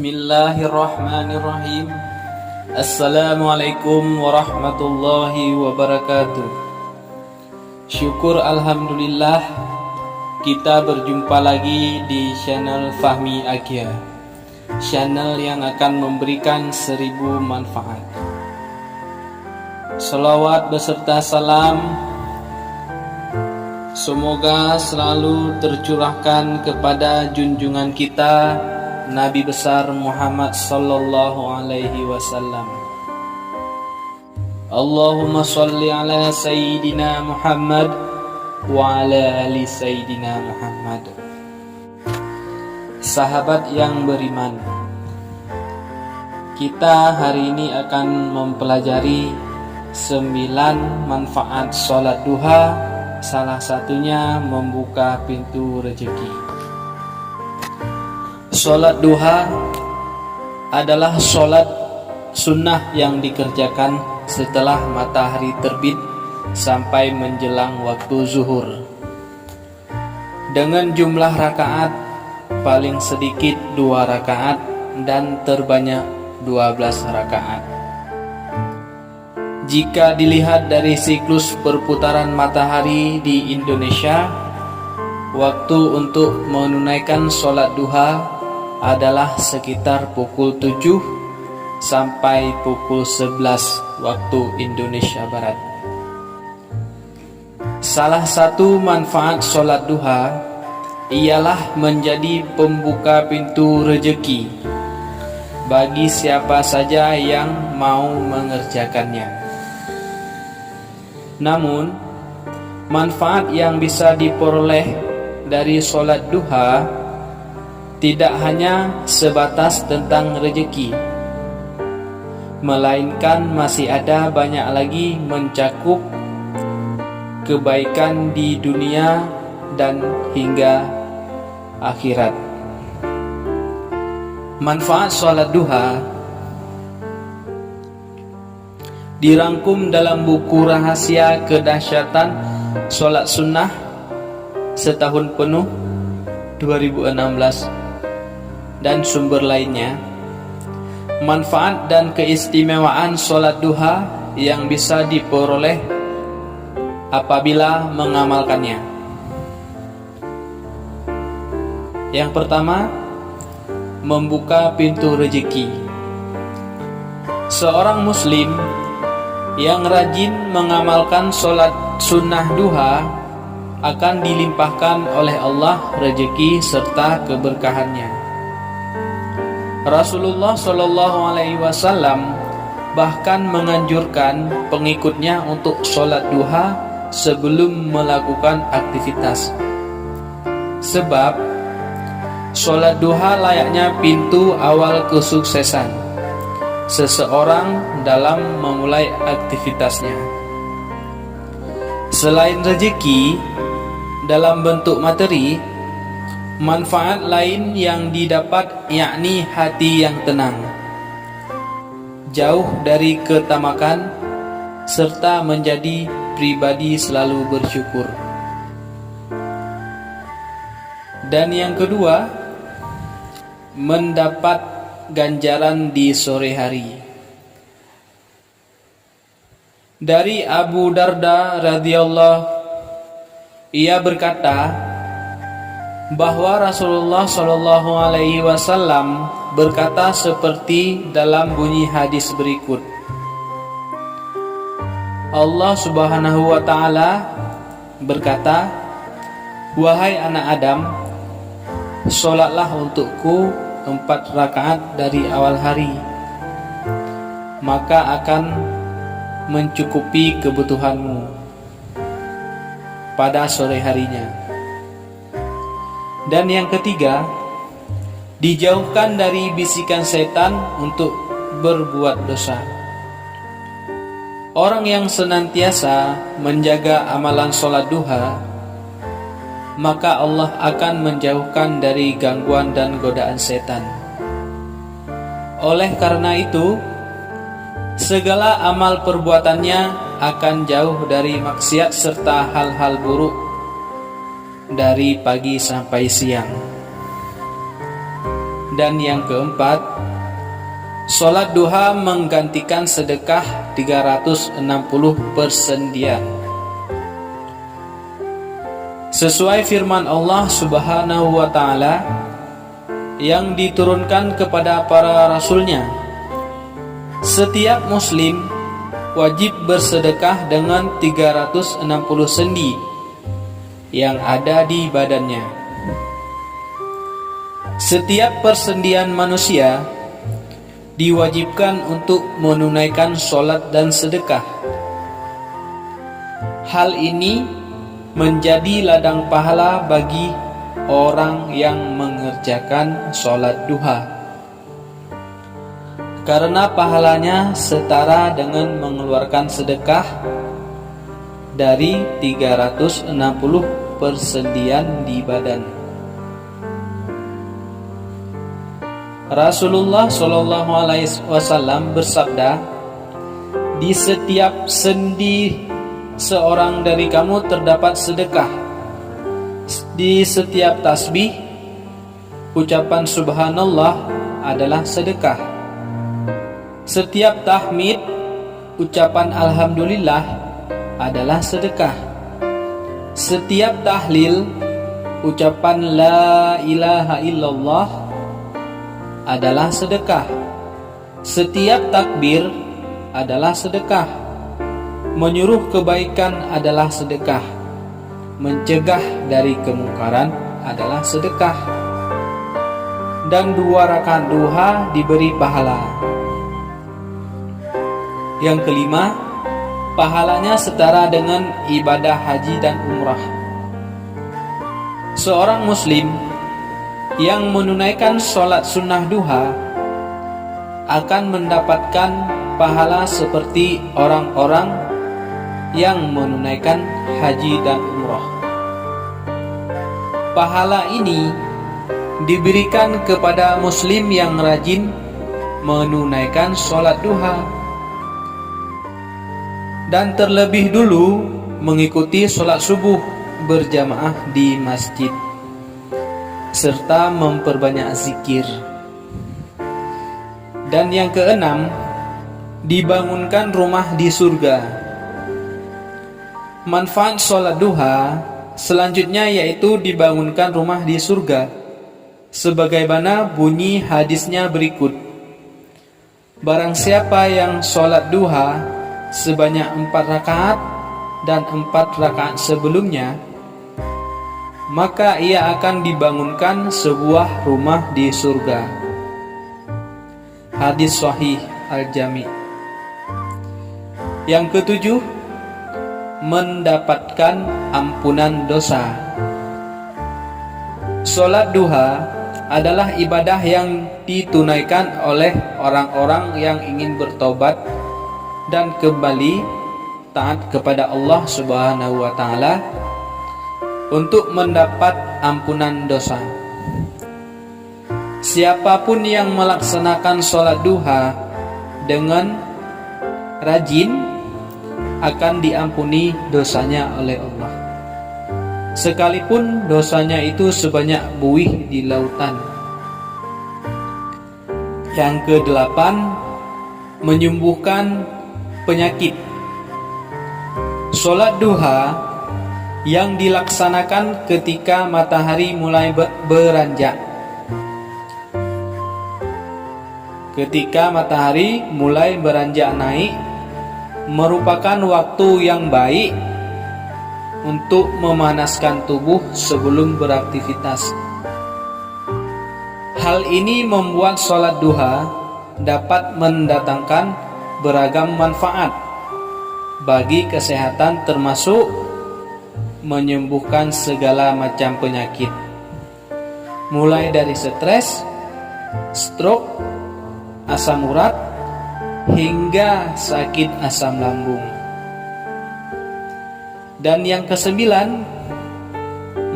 Bismillahirrahmanirrahim. Assalamualaikum warahmatullahi wabarakatuh. Syukur alhamdulillah, kita berjumpa lagi di channel Fahmi Agia, channel yang akan memberikan 1000 manfaat. Salawat beserta salam semoga selalu tercurahkan kepada junjungan kita Nabi besar Muhammad sallallahu alaihi wasallam. Allahumma sholli ala sayyidina Muhammad wa ala ali sayyidina Muhammad. Sahabat yang beriman, kita hari ini akan mempelajari 9 manfaat sholat duha, salah satunya membuka pintu rezeki. Sholat duha adalah sholat sunnah yang dikerjakan setelah matahari terbit sampai menjelang waktu zuhur, dengan jumlah rakaat paling sedikit 2 rakaat dan terbanyak 12 rakaat. Jika dilihat dari siklus perputaran matahari di Indonesia, waktu untuk menunaikan sholat duha adalah sekitar pukul 7 sampai pukul 11 waktu Indonesia Barat. Salah satu manfaat sholat duha ialah menjadi pembuka pintu rezeki bagi siapa saja yang mau mengerjakannya. Namun, manfaat yang bisa diperoleh dari sholat duha tidak hanya sebatas tentang rezeki, melainkan masih ada banyak lagi mencakup kebaikan di dunia dan hingga akhirat. Manfaat sholat duha dirangkum dalam buku Rahasia Kedahsyatan Sholat Sunnah Setahun Penuh 2016 dan sumber lainnya. Manfaat dan keistimewaan sholat duha yang bisa diperoleh apabila mengamalkannya. Yang pertama, membuka pintu rezeki. Seorang muslim yang rajin mengamalkan sholat sunnah duha akan dilimpahkan oleh Allah rezeki serta keberkahannya. Rasulullah Shallallahu Alaihi Wasallam bahkan menganjurkan pengikutnya untuk sholat duha sebelum melakukan aktivitas, sebab sholat duha layaknya pintu awal kesuksesan seseorang dalam memulai aktivitasnya. Selain rezeki dalam bentuk materi, manfaat lain yang didapat yakni hati yang tenang, jauh dari ketamakan, serta menjadi pribadi selalu bersyukur. Dan yang kedua, mendapat ganjaran di sore hari. Dari Abu Darda radhiyallahu, ia berkata bahwa Rasulullah Shallallahu Alaihi Wasallam berkata seperti dalam bunyi hadis berikut: Allah Subhanahu Wa Taala berkata, wahai anak Adam, sholatlah untukku 4 rakaat dari awal hari, maka akan mencukupi kebutuhanmu pada sore harinya. Dan yang ketiga, dijauhkan dari bisikan setan untuk berbuat dosa. Orang yang senantiasa menjaga amalan sholat duha, maka Allah akan menjauhkan dari gangguan dan godaan setan. Oleh karena itu, segala amal perbuatannya akan jauh dari maksiat serta hal-hal buruk dari pagi sampai siang. Dan yang keempat, Sholat duha menggantikan sedekah 360 persendian. Sesuai firman Allah Subhanahu wa ta'ala yang diturunkan kepada para rasulnya, setiap muslim wajib bersedekah dengan 360 sendi yang ada di badannya. Setiap persendian manusia diwajibkan untuk menunaikan sholat dan sedekah. Hal ini menjadi ladang pahala bagi orang yang mengerjakan sholat duha, karena pahalanya setara dengan mengeluarkan sedekah dari 360 persendian di badan. Rasulullah Shallallahu Alaihi Wasallam bersabda, di setiap sendi seorang dari kamu terdapat sedekah. Di setiap tasbih, ucapan subhanallah adalah sedekah. Setiap tahmid, ucapan alhamdulillah adalah sedekah. Setiap tahlil, ucapan la ilaha illallah adalah sedekah. Setiap takbir adalah sedekah. Menyuruh kebaikan adalah sedekah. Mencegah dari kemungkaran adalah sedekah. Dan 2 rakaat duha diberi pahala. Yang kelima, pahalanya setara dengan ibadah haji dan umrah. Seorang muslim yang menunaikan sholat sunnah duha akan mendapatkan pahala seperti orang-orang yang menunaikan haji dan umrah. Pahala ini diberikan kepada muslim yang rajin menunaikan sholat duha dan terlebih dulu mengikuti sholat subuh berjamaah di masjid serta memperbanyak zikir. Dan yang keenam, dibangunkan rumah di surga. Manfaat sholat duha selanjutnya yaitu dibangunkan rumah di surga, sebagaimana bunyi hadisnya berikut. Barang siapa yang sholat duha sebanyak 4 rakaat dan 4 rakaat sebelumnya, maka ia akan dibangunkan sebuah rumah di surga. Hadis Sahih Al-Jami. Yang ketujuh, mendapatkan ampunan dosa. Sholat duha adalah ibadah yang ditunaikan oleh orang-orang yang ingin bertobat dan kembali taat kepada Allah Subhanahu wa ta'ala untuk mendapat ampunan dosa. Siapapun yang melaksanakan sholat duha dengan rajin akan diampuni dosanya oleh Allah, sekalipun dosanya itu sebanyak buih di lautan. Yang kedelapan, menyembuhkan penyakit. Sholat duha yang dilaksanakan ketika matahari mulai beranjak. Ketika matahari mulai beranjak naik merupakan waktu yang baik untuk memanaskan tubuh sebelum beraktivitas. Hal ini membuat sholat duha dapat mendatangkan beragam manfaat bagi kesehatan, termasuk menyembuhkan segala macam penyakit, mulai dari stres, stroke, asam urat, hingga sakit asam lambung. Dan yang kesembilan,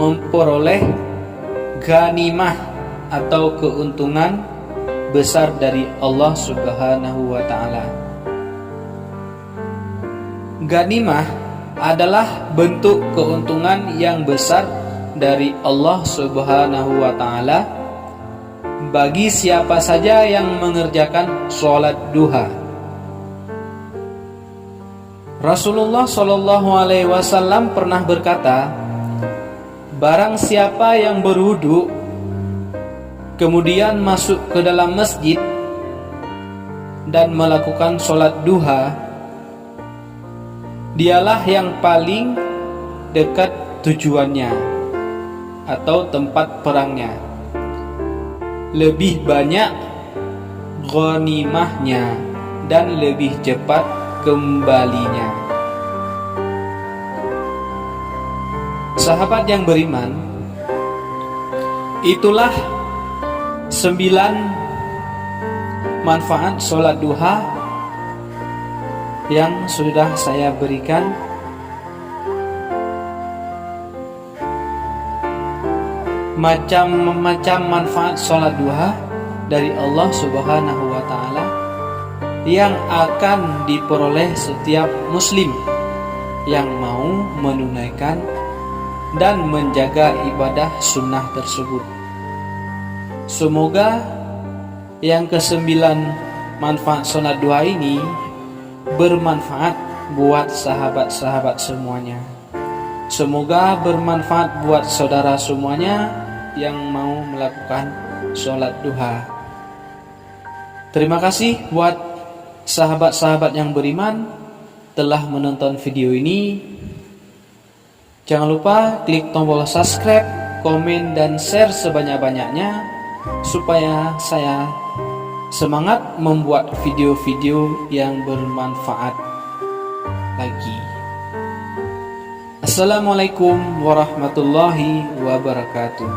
memperoleh ghanimah atau keuntungan besar dari Allah Subhanahu wa ta'ala. Ghanimah adalah bentuk keuntungan yang besar dari Allah Subhanahu wa ta'ala bagi siapa saja yang mengerjakan sholat duha. Rasulullah Shallallahu Alaihi Wasallam pernah berkata, barang siapa yang berwudu kemudian masuk ke dalam masjid dan melakukan sholat duha, dialah yang paling dekat tujuannya atau tempat perangnya, lebih banyak ghanimahnya dan lebih cepat kembalinya. Sahabat yang beriman, itulah 9 manfaat sholat duha yang sudah saya berikan. Macam-macam manfaat sholat duha dari Allah Subhanahu wa Ta'ala yang akan diperoleh setiap muslim yang mau menunaikan dan menjaga ibadah sunnah tersebut. Semoga yang ke-9 manfaat sholat duha ini bermanfaat buat sahabat-sahabat semuanya. Semoga bermanfaat buat saudara semuanya yang mau melakukan sholat duha. Terima kasih buat sahabat-sahabat yang beriman telah menonton video ini. Jangan lupa klik tombol subscribe, komen, dan share sebanyak-banyaknya supaya saya semangat membuat video-video yang bermanfaat lagi. Assalamualaikum warahmatullahi wabarakatuh.